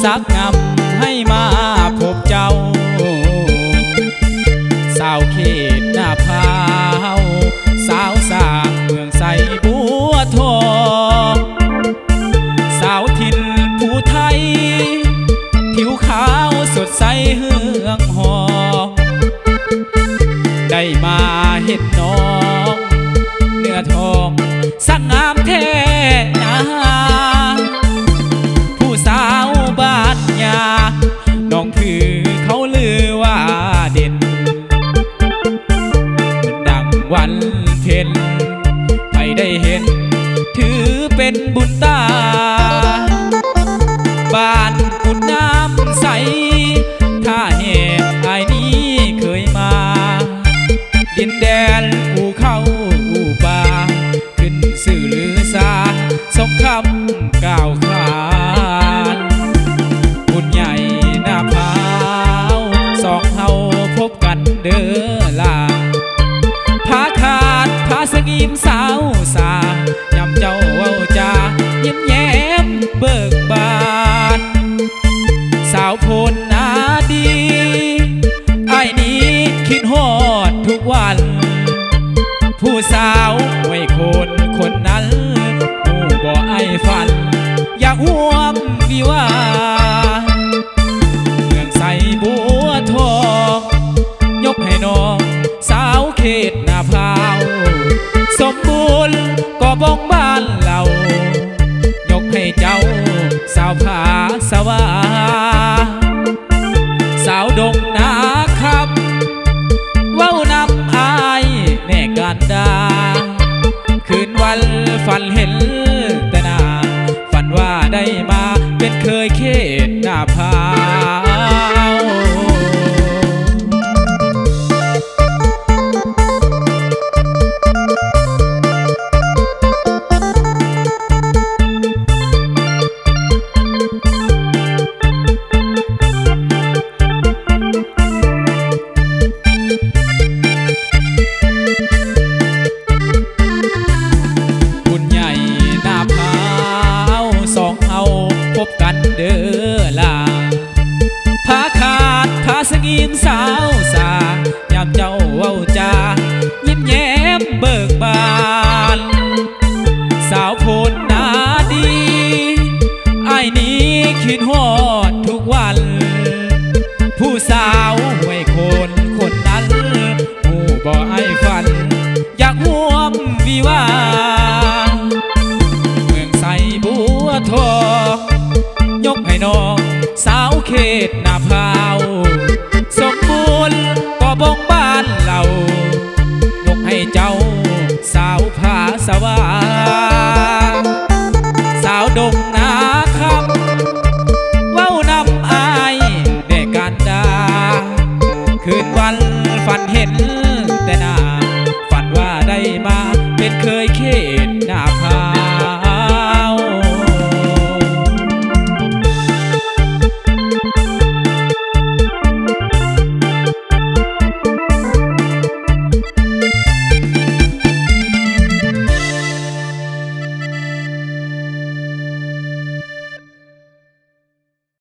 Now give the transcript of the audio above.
สักงำให้มาพบเจ้าสาวเขตหน้าพาวสาวสางเมืองใสบัวทองสาวถิ่นผู้ไทยผิวขาวสดใสเฮืองหอได้มาเห็นน้องเนื้อทองสักงามแท้นาผู้สาวบ้านยาน้องผือเขาลือว่าเด่นดังวันเพ็ญไม่ได้เห็นถือเป็นบุญตาบ้านกุดน้ำใสถ้าเหตุไอ้นี้เคยมาดินแดนอู่เข้าอู่ป่าขึ้นสื่อลือซาสมคำกล่าวขานบุญใหญ่หน้าพาวสองเฮาพบกันเด้อลาพาขาดพาสงีมสาวสายำเจ้าเว้าจายิ้มแย้มเบิกบานสาวโพนนาดีไอ้นี้คิดฮอดทุกวันผู้สาวไว้คนนั้นผู้บ่ไอ้ฝันอยากห่วมวิวาเมืองใสบัวทองยกให้น้องสาวเขตหน้าพาวสมบูรณ์ก็บ้องบ้านเรายกให้เจ้าสาวผาสวาสาวดงนาคำเว้านำอายแน่กันดาคืนวันฝันเห็นแต่นาฝันว่าได้มาเป็นเคยเขตหน้าพาวพบกันเด้อลาพาขาดพาสงีมสาวสายามเจ้าเว้าจายิ้มแย้มเบิกบานสาวโพนนาดีไอ้นี้คิดฮอดทุกวันผู้สาวไว้คนนั้นผู้บ่ไอ้ฝันอยากห่วมวิวาเมืองใสบัวทองยกให้น้องสาวเขต